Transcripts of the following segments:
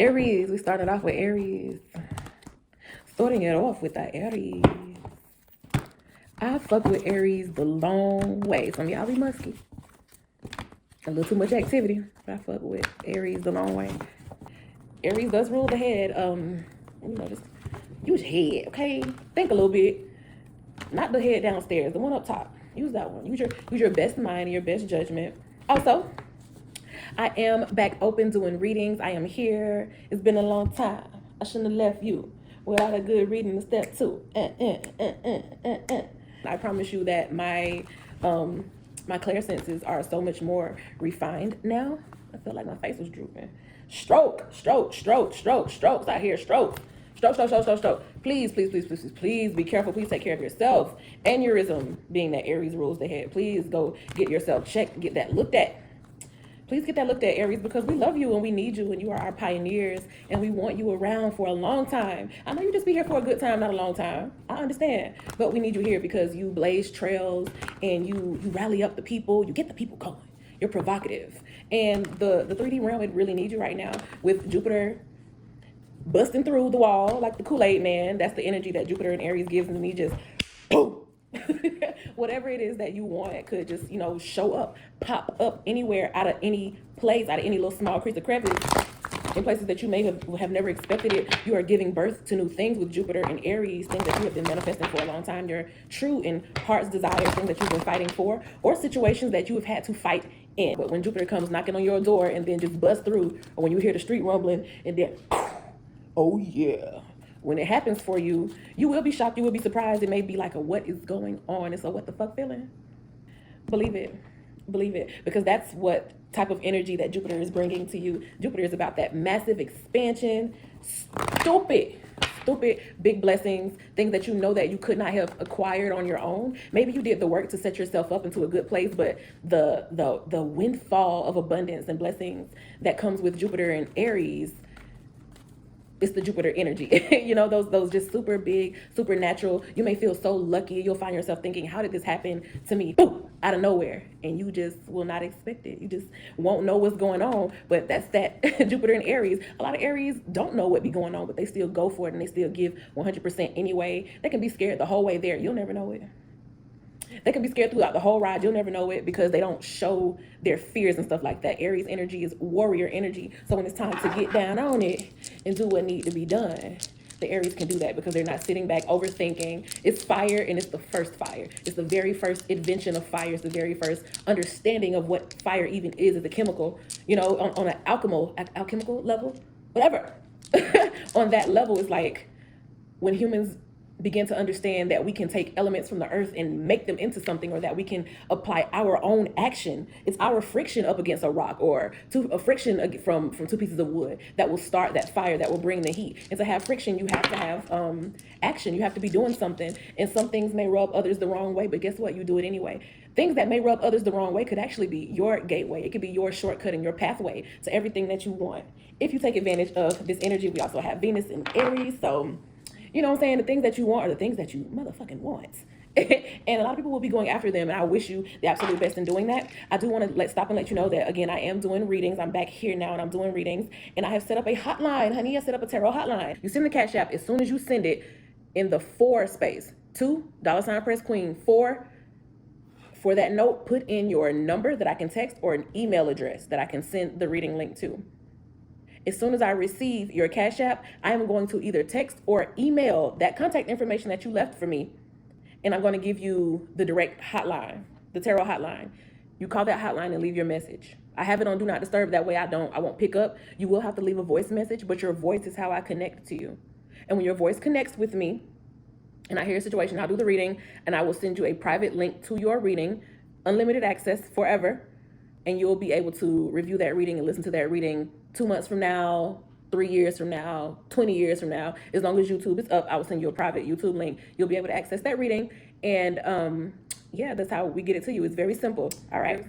Aries, we started off with Aries. Starting it off with the Aries. I fuck with Aries the long way. Some of y'all be musky. A little too much activity. But I fuck with Aries the long way. Aries does rule the head. Just use head, okay? Think a little bit. Not the head downstairs, the one up top. Use that one. Use your best mind and your best judgment. Also, I am back open doing readings. I am here. It's been a long time. I shouldn't have left you without a good reading in step 2. I promise you that my clairsenses are so much more refined now. I feel like my face was drooping. Strokes out here. Stroke. Please be careful. Please take care of yourself. Aneurysm, being that Aries rules the head. Please go get yourself checked, get that looked at. Please get that looked at, Aries, because we love you and we need you and you are our pioneers and we want you around for a long time. I know you just be here for a good time, not a long time. I understand. But we need you here because you blaze trails and you rally up the people. You get the people going. You're provocative. And the 3D realm, it really needs you right now with Jupiter busting through the wall like the Kool-Aid man. That's the energy that Jupiter and Aries gives me, just boom. Whatever it is that you want could just, show up, pop up anywhere, out of any place, out of any little small crease or crevice, in places that you may have never expected it. You are giving birth to new things with Jupiter and Aries, things that you have been manifesting for a long time. Your true and heart's desire, things that you've been fighting for, or situations that you have had to fight in. But when Jupiter comes knocking on your door and then just bust through, or when you hear the street rumbling and then, oh yeah. When it happens for you, you will be shocked, you will be surprised. It may be like a what is going on? It's a what the fuck feeling. Believe it, because that's what type of energy that Jupiter is bringing to you. Jupiter is about that massive expansion, stupid big blessings, things that you know that you could not have acquired on your own. Maybe you did the work to set yourself up into a good place, but the windfall of abundance and blessings that comes with Jupiter and Aries, it's the Jupiter energy. Those just super big, supernatural. You may feel so lucky. You'll find yourself thinking, how did this happen to me? Boom, out of nowhere. And you just will not expect it. You just won't know what's going on. But that's that Jupiter and Aries. A lot of Aries don't know what be going on, but they still go for it and they still give 100% anyway. They can be scared the whole way there. You'll never know it. They can be scared throughout the whole ride. You'll never know it because they don't show their fears and stuff like that. Aries energy is warrior energy. So when it's time to get down on it and do what needs to be done, the Aries can do that because they're not sitting back overthinking. It's fire and it's the first fire. It's the very first invention of fire. It's the very first understanding of what fire even is as a chemical, on an alchemical level, whatever. On that level, it's like when humans begin to understand that we can take elements from the earth and make them into something, or that we can apply our own action. It's our friction up against a rock, or a friction from 2 pieces of wood that will start that fire, that will bring the heat. And to have friction, you have to have action. You have to be doing something. And some things may rub others the wrong way, but guess what? You do it anyway. Things that may rub others the wrong way could actually be your gateway. It could be your shortcut and your pathway to everything that you want. If you take advantage of this energy, we also have Venus in Aries. So you know what I'm saying? The things that you want are the things that you motherfucking want. And a lot of people will be going after them, and I wish you the absolute best in doing that. I do want to stop and let you know that, again, I am doing readings. I'm back here now, and I'm doing readings. And I have set up a hotline, honey. I set up a tarot hotline. You send the CashApp. As soon as you send it in the 4 space, $2, $PressQueen, 4, for that note, put in your number that I can text or an email address that I can send the reading link to. As soon as I receive your CashApp, I am going to either text or email that contact information that you left for me. And I'm going to give you the direct hotline, the tarot hotline. You call that hotline and leave your message. I have it on Do Not Disturb. That way I won't pick up. You will have to leave a voice message, but your voice is how I connect to you. And when your voice connects with me and I hear a situation, I'll do the reading and I will send you a private link to your reading, unlimited access forever. And you'll be able to review that reading and listen to that reading 2 months from now, 3 years from now, 20 years from now. As long as YouTube is up, I will send you a private YouTube link. You'll be able to access that reading. And yeah, that's how we get it to you. It's very simple. All right.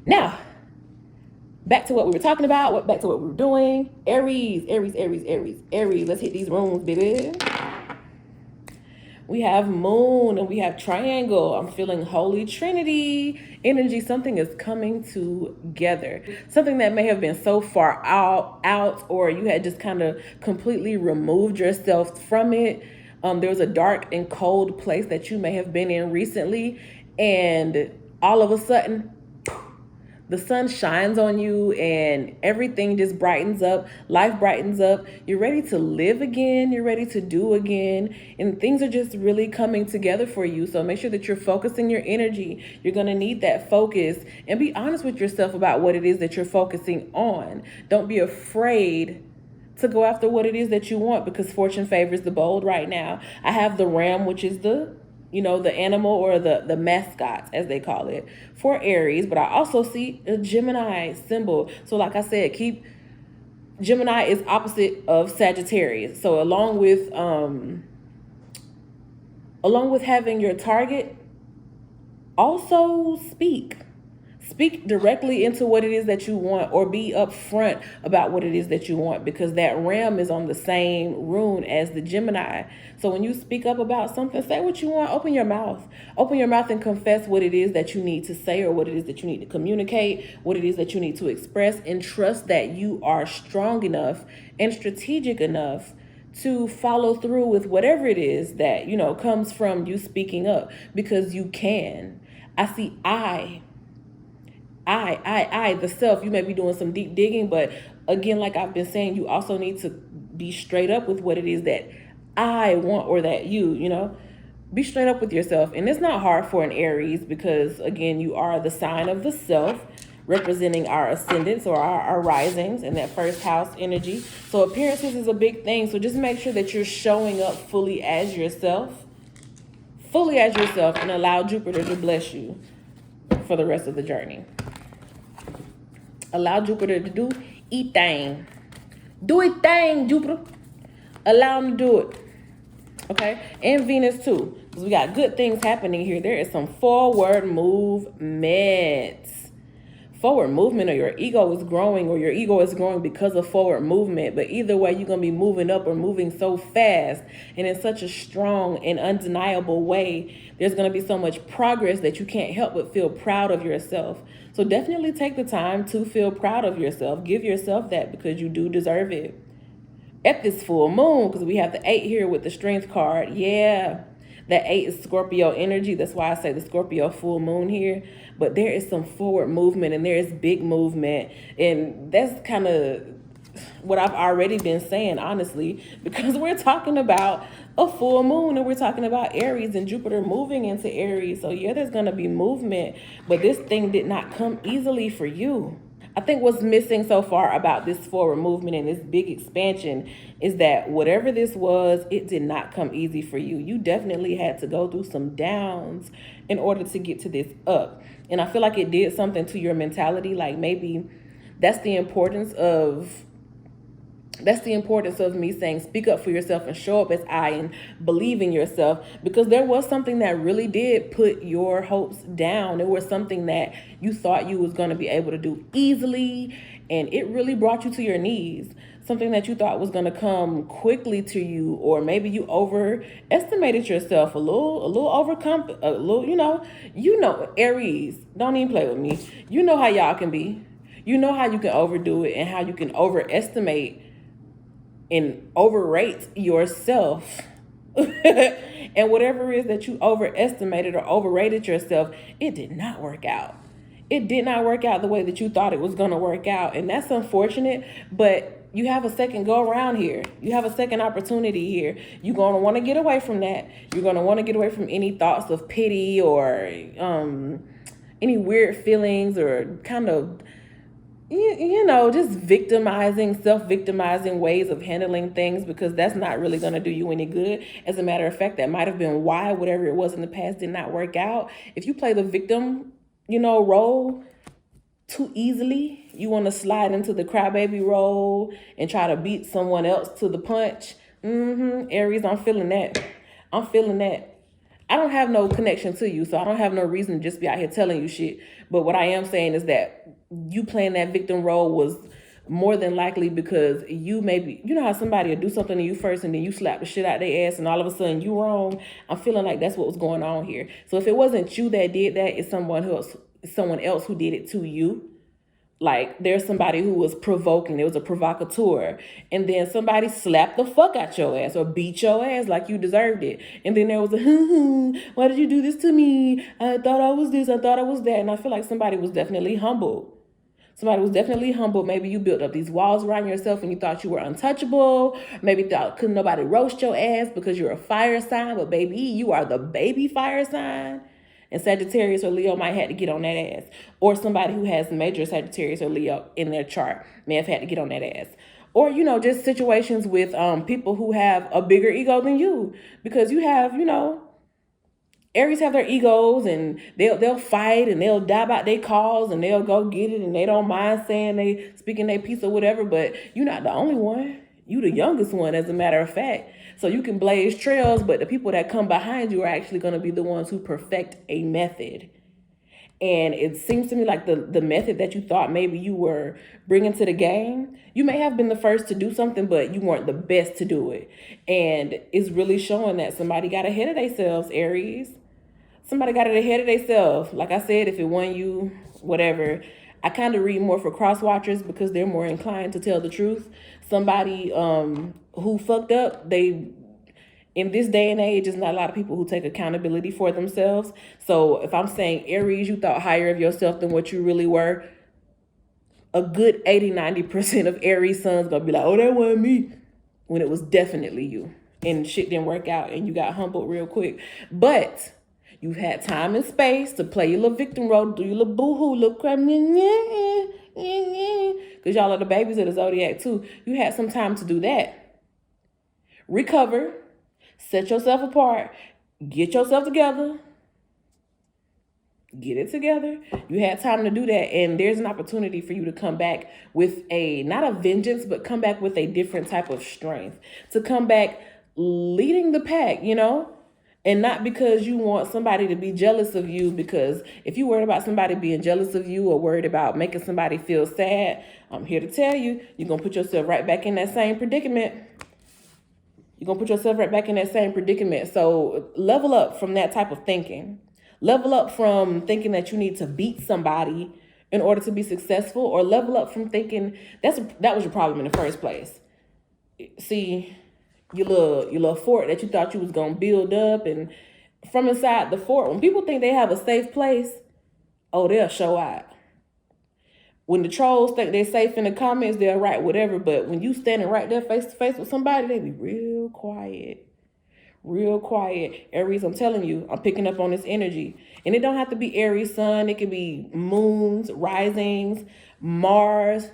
Now, back to what we were talking about, back to what we were doing. Aries. Let's hit these rooms, baby. We have moon and we have triangle. I'm feeling Holy Trinity energy. Something is coming together. Something that may have been so far out, or you had just kind of completely removed yourself from it. There was a dark and cold place that you may have been in recently, and all of a sudden, the sun shines on you and everything just brightens up. Life brightens up. You're ready to live again. You're ready to do again. And things are just really coming together for you. So make sure that you're focusing your energy. You're going to need that focus, and be honest with yourself about what it is that you're focusing on. Don't be afraid to go after what it is that you want, because fortune favors the bold right now. I have the ram, which is the animal, or the mascot, as they call it, for Aries. But I also see a Gemini symbol. So like I said, Gemini is opposite of Sagittarius. So along with having your target, also speak directly into what it is that you want, or be upfront about what it is that you want, because that ram is on the same rune as the Gemini. So when you speak up about something, say what you want. Open your mouth and confess what it is that you need to say, or what it is that you need to communicate, what it is that you need to express, and trust that you are strong enough and strategic enough to follow through with whatever it is that comes from you speaking up, because you can. I see the self. You may be doing some deep digging, but again, like I've been saying, you also need to be straight up with what it is that I want, or that be straight up with yourself. And it's not hard for an Aries, because again, you are the sign of the self, representing our ascendants, or our risings, in that first house energy. So appearances is a big thing. So just make sure that you're showing up fully as yourself, and allow Jupiter to bless you for the rest of the journey. Allow Jupiter to do it thing. Do it thing, Jupiter. Allow him to do it. Okay? And Venus too. Because we got good things happening here. There is some forward movement. Forward movement, or your ego is growing, or your ego is growing because of forward movement. But either way, you're going to be moving up, or moving so fast and in such a strong and undeniable way. There's going to be so much progress that you can't help but feel proud of yourself. So definitely take the time to feel proud of yourself. Give yourself that, because you do deserve it. At this full moon, because we have the 8 here with the strength card. Yeah, that 8 is Scorpio energy. That's why I say the Scorpio full moon here. But there is some forward movement, and there is big movement. And that's kind of what I've already been saying, honestly, because we're talking about a full moon, and we're talking about Aries and Jupiter moving into Aries. So yeah, there's going to be movement, but this thing did not come easily for you. I think what's missing so far about this forward movement and this big expansion is that whatever this was, it did not come easy for you. You definitely had to go through some downs in order to get to this up. And I feel like it did something to your mentality. Like maybe that's the importance of me saying speak up for yourself and show up as I, and believe in yourself, because there was something that really did put your hopes down. There was something that you thought you was going to be able to do easily, and it really brought you to your knees. Something that you thought was going to come quickly to you, or maybe you overestimated yourself a little, Aries, don't even play with me. You know how y'all can be. You know how you can overdo it, and how you can overestimate and overrate yourself. And whatever it is that you overestimated or overrated yourself, it did not work out. It did not work out the way that you thought it was going to work out. And that's unfortunate, but you have a second go around here. You have a second opportunity here. You're going to want to get away from that. You're going to want to get away from any thoughts of pity, or any weird feelings, or kind of just self-victimizing ways of handling things, because that's not really going to do you any good. As a matter of fact, that might have been why whatever it was in the past did not work out. If you play the victim, role too easily, you want to slide into the crybaby role and try to beat someone else to the punch. Aries, I'm feeling that. I don't have no connection to you, so I don't have no reason to just be out here telling you shit. But what I am saying is that you playing that victim role more than likely because you maybe, you know how somebody will do something to you first and then you slap the shit out their ass and all of a sudden you wrong. I'm feeling like that's what was going on here. So if it wasn't you that did that, it's someone else who did it to you. Like there's somebody who was provoking, there was a provocateur, and then somebody slapped the fuck out your ass or beat your ass like you deserved it. And then there was a, why did you do this to me? I thought I was this, I thought I was that. And I feel like somebody was definitely humbled. Somebody was definitely humbled. Maybe you built up these walls around yourself and you thought you were untouchable. Maybe thought couldn't nobody roast your ass because you're a fire sign, but baby, you are the baby fire sign. And Sagittarius or Leo might have to get on that ass. Or somebody who has major Sagittarius or Leo in their chart may have had to get on that ass. Or, you know, just situations with people who have a bigger ego than you. Because you have, you know, Aries have their egos and they'll fight and they'll die about their cause and they'll go get it and they don't mind saying they speaking their piece or whatever. But you're not the only one. You the youngest one, as a matter of fact. So you can blaze trails, but the people that come behind you are actually going to be the ones who perfect a method. And it seems to me like the method that you thought maybe you were bringing to the game, you may have been the first to do something, but you weren't the best to do it. And it's really showing that somebody got ahead of themselves, Aries. Somebody got it ahead of themselves. Like I said, if it wasn't you, whatever. I kind of read more for cross watchers because they're more inclined to tell the truth. Somebody who fucked up, in this day and age, there's not a lot of people who take accountability for themselves. So if I'm saying Aries, you thought higher of yourself than what you really were, a good 80-90% of Aries sons gonna be like, oh, that wasn't me, when it was definitely you. And shit didn't work out and you got humbled real quick. But you've had time and space to play your little victim role, do your little boo-hoo, little crap, because y'all are the babies of the zodiac too. You had some time to do that. Recover, set yourself apart, get yourself together, get it together. You had time to do that, and there's an opportunity for you to come back with not a vengeance, but come back with a different type of strength, to come back leading the pack, you know? And not because you want somebody to be jealous of you, because if you're worried about somebody being jealous of you or worried about making somebody feel sad, I'm here to tell you, you're going to put yourself right back in that same predicament. You're going to put yourself right back in that same predicament. So level up from that type of thinking. Level up from thinking that you need to beat somebody in order to be successful, or level up from thinking that was your problem in the first place. See, your little fort that you thought you was going to build up, and from inside the fort, when people think they have a safe place, oh, they'll show out. When the trolls think they're safe in the comments, they'll write whatever, but when you standing right there face to face with somebody, they be real quiet. Real quiet. Aries, I'm telling you, I'm picking up on this energy. And it don't have to be Aries sun. It can be moons, risings, Mars.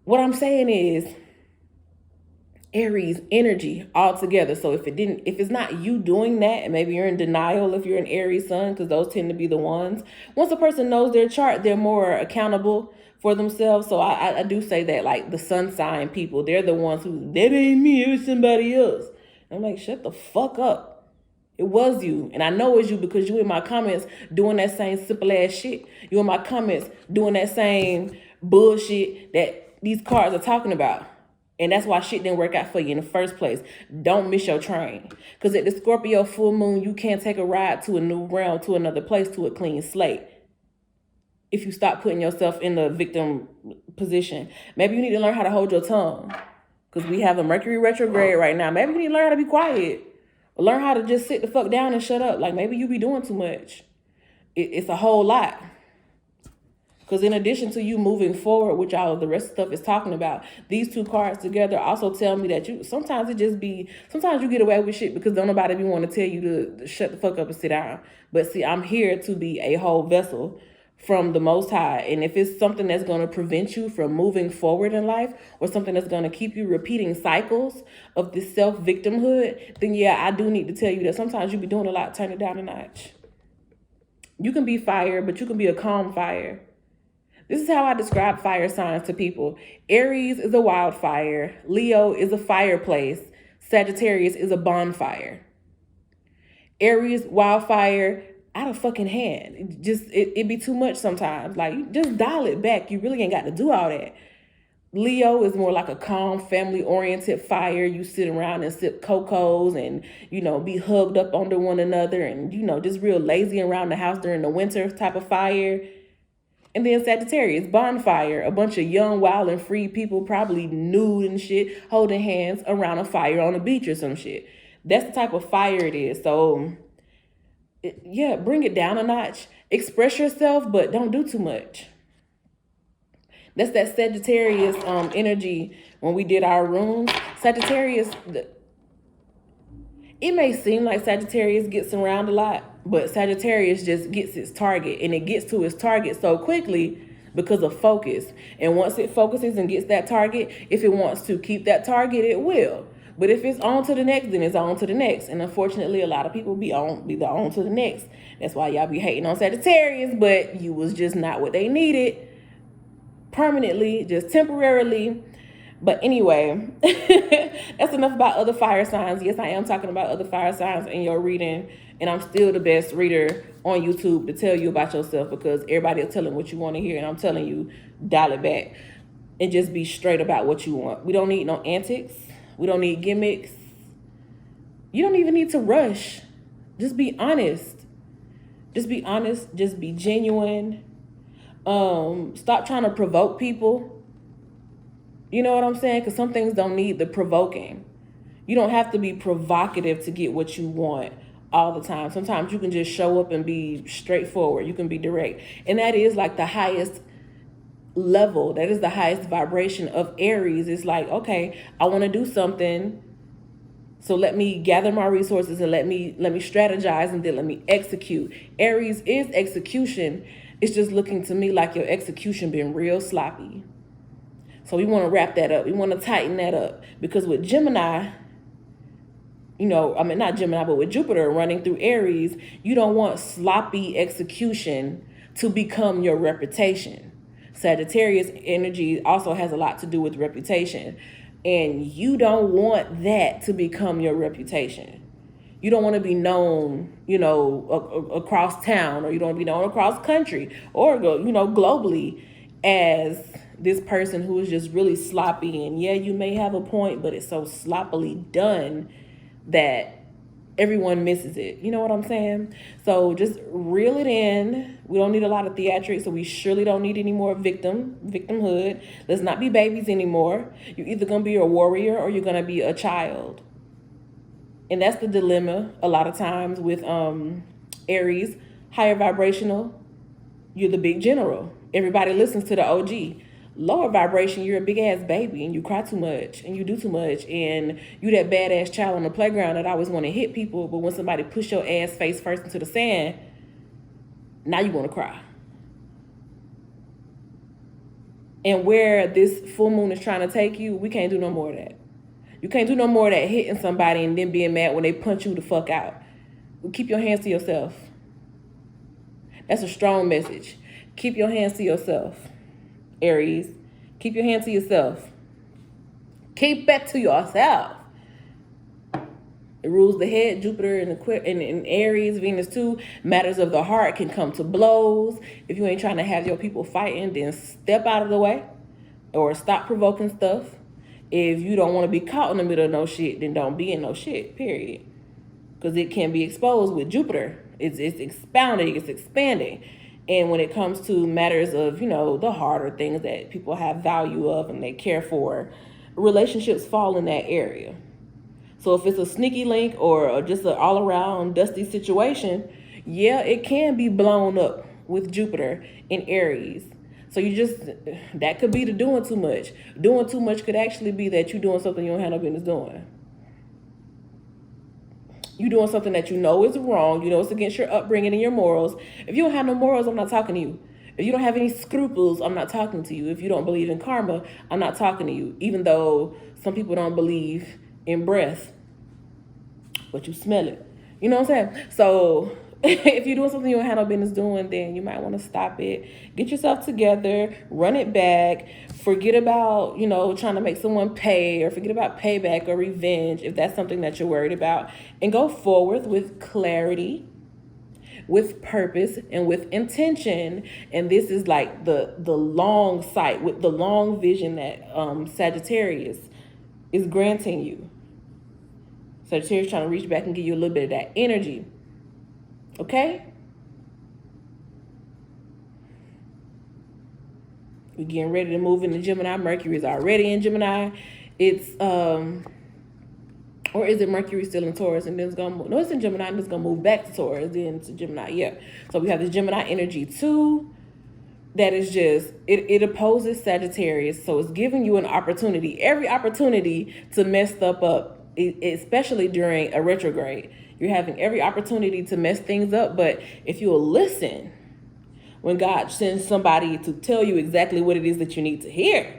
What I'm saying is Aries energy altogether. So if it's not you doing that, and maybe you're in denial if you're an Aries sun, because those tend to be the ones. Once a person knows their chart, they're more accountable for themselves. So I do say that, like the sun sign people, they're the ones who, that ain't me, it was somebody else. I'm like, shut the fuck up. It was you. And I know it's you because you in my comments doing that same simple ass shit. You in my comments doing that same bullshit that these cards are talking about. And that's why shit didn't work out for you in the first place. Don't miss your train. Because at the Scorpio full moon, you can't take a ride to a new realm, to another place, to a clean slate. If you stop putting yourself in the victim position. Maybe you need to learn how to hold your tongue. Because we have a Mercury retrograde right now. Maybe you need to learn how to be quiet. Or learn how to just sit the fuck down and shut up. Like maybe you be doing too much. It's a whole lot. Because in addition to you moving forward, which all of the rest of stuff is talking about, these two cards together also tell me that sometimes you get away with shit because don't nobody be want to tell you to shut the fuck up and sit down. But see, I'm here to be a whole vessel from the Most High. And if it's something that's going to prevent you from moving forward in life, or something that's going to keep you repeating cycles of this self-victimhood, then yeah, I do need to tell you that sometimes you be doing a lot, turn it down a notch. You can be fire, but you can be a calm fire. This is how I describe fire signs to people. Aries is a wildfire. Leo is a fireplace. Sagittarius is a bonfire. Aries, wildfire. out of fucking hand. It be too much sometimes. Like, just dial it back. You really ain't got to do all that. Leo is more like a calm, family-oriented fire. You sit around and sip cocos and, be hugged up under one another and, just real lazy around the house during the winter type of fire. And then Sagittarius, bonfire, a bunch of young, wild, and free people, probably nude and shit, holding hands around a fire on a beach or some shit. That's the type of fire it is. So, yeah, bring it down a notch. Express yourself, but don't do too much. That's that Sagittarius energy when we did our runes. Sagittarius, it may seem like Sagittarius gets around a lot, but Sagittarius just gets its target, and it gets to its target so quickly because of focus. And once it focuses and gets that target, if it wants to keep that target, it will. But if it's on to the next, then it's on to the next. And unfortunately, a lot of people be the on to the next. That's why y'all be hating on Sagittarius, but you was just not what they needed. Permanently, just temporarily. But anyway, that's enough about other fire signs. Yes, I am talking about other fire signs in your reading, and I'm still the best reader on YouTube to tell you about yourself, because everybody is telling what you want to hear, and I'm telling you, dial it back and just be straight about what you want. We don't need no antics. We don't need gimmicks. You don't even need to rush. Just be honest. Just be honest. Just be genuine. Stop trying to provoke people. You know what I'm saying? Because some things don't need the provoking. You don't have to be provocative to get what you want all the time. Sometimes you can just show up and be straightforward. You can be direct. And that is like the highest level. That is the highest vibration of Aries. It's like, okay, I want to do something. So let me gather my resources and let me strategize, and then let me execute. Aries is execution. It's just looking to me like your execution been real sloppy. So we want to wrap that up. We want to tighten that up. Because with Gemini, not Gemini, but with Jupiter running through Aries, you don't want sloppy execution to become your reputation. Sagittarius energy also has a lot to do with reputation. And you don't want that to become your reputation. You don't want to be known, across town, or you don't want to be known across country, or globally as this person who is just really sloppy. And yeah, you may have a point, but it's so sloppily done that everyone misses it. You know what I'm saying? So just reel it in. We don't need a lot of theatrics, so we surely don't need any more victimhood. Let's not be babies anymore. You're either going to be a warrior or you're going to be a child. And that's the dilemma a lot of times with Aries. Higher vibrational, you're the big general. Everybody listens to the OG. Lower vibration, you're a big ass baby and you cry too much and you do too much, and you that badass child on the playground that always want to hit people, but when somebody push your ass face first into the sand, now you want to cry. And where this full moon is trying to take you, we can't do no more of that. You can't do no more of that hitting somebody and then being mad when they punch you the fuck out. Keep your hands to yourself. That's a strong message. Keep your hands to yourself, Aries. Keep your hands to yourself. Keep it to yourself. It rules the head. Jupiter in Aries, Venus too. Matters of the heart can come to blows. If you ain't trying to have your people fighting, then step out of the way or stop provoking stuff. If you don't want to be caught in the middle of no shit, then don't be in no shit, period. Because it can be exposed with Jupiter. It's expounding, it's expanding. And when it comes to matters of, the heart, or things that people have value of and they care for, relationships fall in that area. So if it's a sneaky link or just an all-around dusty situation, yeah, it can be blown up with Jupiter in Aries. So that could be the doing too much. Doing too much could actually be that you're doing something you don't have no business doing. You're doing something that you know is wrong. You know it's against your upbringing and your morals. If you don't have no morals, I'm not talking to you. If you don't have any scruples, I'm not talking to you. If you don't believe in karma, I'm not talking to you. Even though some people don't believe in breath, but you smell it. You know what I'm saying? So if you're doing something you don't have no business doing, then you might want to stop it. Get yourself together, run it back. Forget about, trying to make someone pay, or forget about payback or revenge if that's something that you're worried about. And go forward with clarity, with purpose and with intention. And this is like the long sight, with the long vision that Sagittarius is granting you. Sagittarius trying to reach back and give you a little bit of that energy. Okay? We're getting ready to move into Gemini. Mercury is already in Gemini. It's or is it Mercury still in Taurus and then it's gonna move? No, it's in Gemini and it's gonna move back to Taurus, then to Gemini. Yeah. So we have this Gemini energy too. That is just it opposes Sagittarius, so it's giving you an opportunity, every opportunity to mess stuff up, especially during a retrograde. You're having every opportunity to mess things up, but if you'll listen when God sends somebody to tell you exactly what it is that you need to hear,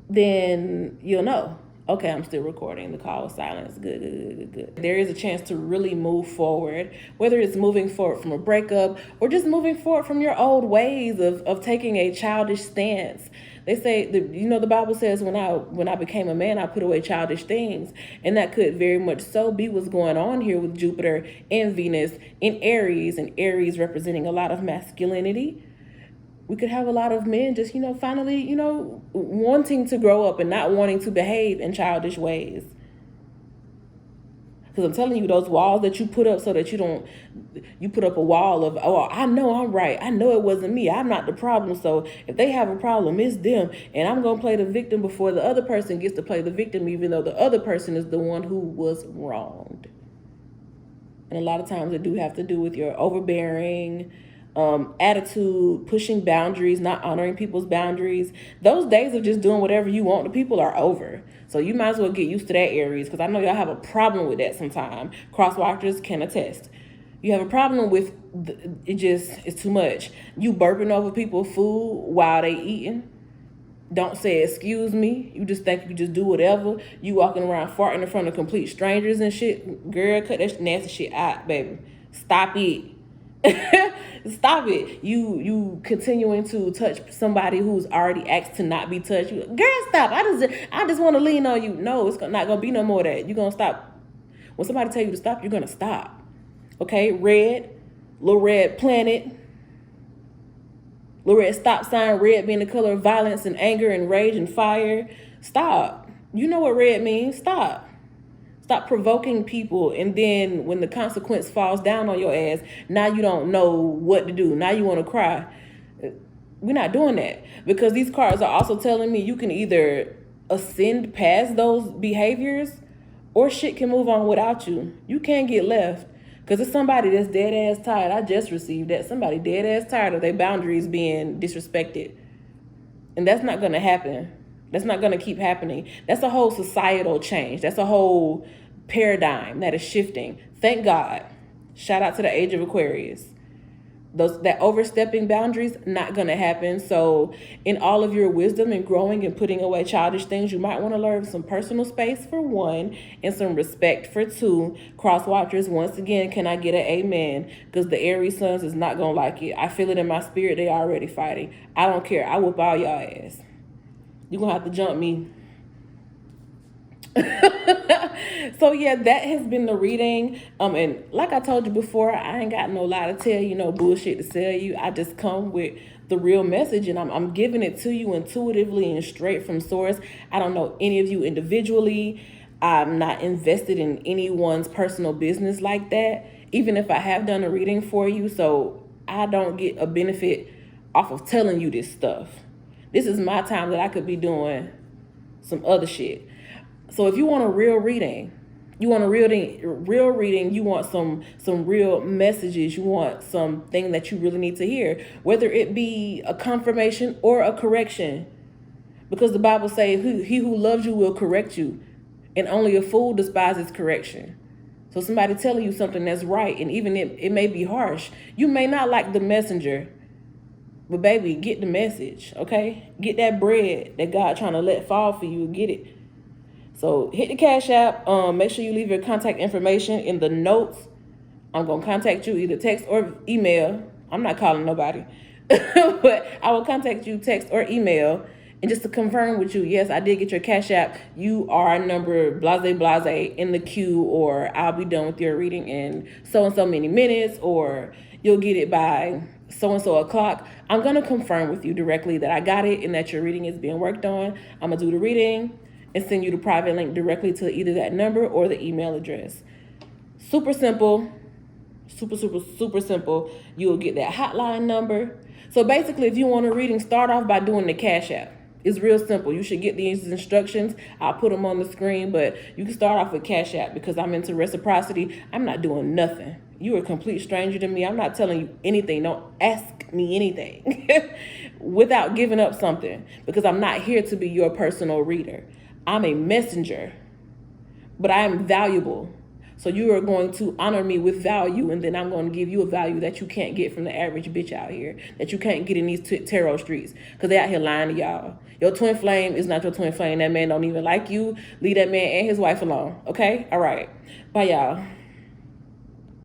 then you'll know. Okay, I'm still recording. The call was silence. Good. There is a chance to really move forward, whether it's moving forward from a breakup or just moving forward from your old ways of taking a childish stance. They say, the Bible says, when I became a man, I put away childish things. And that could very much so be what's going on here with Jupiter and Venus in Aries, and Aries representing a lot of masculinity. We could have a lot of men just, finally, wanting to grow up and not wanting to behave in childish ways. Because I'm telling you, those walls that you put up so that you put up a wall of, oh, I know I'm right. I know it wasn't me. I'm not the problem. So if they have a problem, it's them. And I'm going to play the victim before the other person gets to play the victim, even though the other person is the one who was wronged. And a lot of times it do have to do with your overbearing attitude, pushing boundaries, not honoring people's boundaries. Those days of just doing whatever you want to people are over. So you might as well get used to that, Aries, because I know y'all have a problem with that sometimes. Crosswalkers can attest. You have a problem with it's too much. You burping over people's food while they eating. Don't say excuse me. You just think you just do whatever. You walking around farting in front of complete strangers and shit. Girl, cut that nasty shit out, baby. Stop it. Stop it. You continuing to touch somebody who's already asked to not be touched. Girl, stop. I just want to lean on you. No, it's not gonna be no more of that. You're gonna stop. When somebody tell you to stop, you're gonna stop. Okay? Red, little red planet, little red stop sign, red being the color of violence and anger and rage and fire. Stop. You know what red means. Stop. Stop provoking people, and then when the consequence falls down on your ass, now you don't know what to do. Now you want to cry. We're not doing that, because these cards are also telling me you can either ascend past those behaviors or shit can move on without you. You can't get left, because it's somebody that's dead ass tired. I just received that. Somebody dead ass tired of their boundaries being disrespected. And that's not going to happen. That's not going to keep happening. That's a whole societal change. That's a whole paradigm that is shifting. Thank God. Shout out to the age of Aquarius. That overstepping boundaries, not going to happen. So in all of your wisdom and growing and putting away childish things, you might want to learn some personal space for one and some respect for two. Cross watchers, once again, can I get an amen? Because the Aries sons is not going to like it. I feel it in my spirit. They already fighting. I don't care. I whoop all y'all ass. You're going to have to jump me. So yeah, that has been the reading. And like I told you before, I ain't got no lie to tell you, no bullshit to sell you. I just come with the real message, and I'm giving it to you intuitively and straight from source. I don't know any of you individually. I'm not invested in anyone's personal business like that, even if I have done a reading for you. So I don't get a benefit off of telling you this stuff. This is my time that I could be doing some other shit. So if you want a real reading, you want some real messages, you want something that you really need to hear, whether it be a confirmation or a correction. Because the Bible says, he who loves you will correct you, and only a fool despises correction. So somebody telling you something that's right, and even if it may be harsh, you may not like the messenger, but baby, get the message, okay? Get that bread that God trying to let fall for you. Get it. So hit the Cash App. Make sure you leave your contact information in the notes. I'm going to contact you either text or email. I'm not calling nobody. But I will contact you text or email. And just to confirm with you, yes, I did get your Cash App. You are number blase blase in the queue, or I'll be done with your reading in so and so many minutes, or you'll get it by so and so o'clock. I'm gonna confirm with you directly that I got it and that your reading is being worked on. I'm gonna do the reading and send you the private link directly to either that number or the email address. Super simple. Super simple. You'll get that hotline number. So basically, if you want a reading, start off by doing the Cash App. It's real simple. You should get these instructions. I'll put them on the screen, but you can start off with Cash App because I'm into reciprocity. I'm not doing nothing. You're a complete stranger to me. I'm not telling you anything. Don't ask me anything without giving up something, because I'm not here to be your personal reader. I'm a messenger, but I am valuable. So you are going to honor me with value, and then I'm going to give you a value that you can't get from the average bitch out here, that you can't get in these tarot streets, because they out here lying to y'all. Your twin flame is not your twin flame. That man don't even like you. Leave that man and his wife alone, okay? All right. Bye, y'all.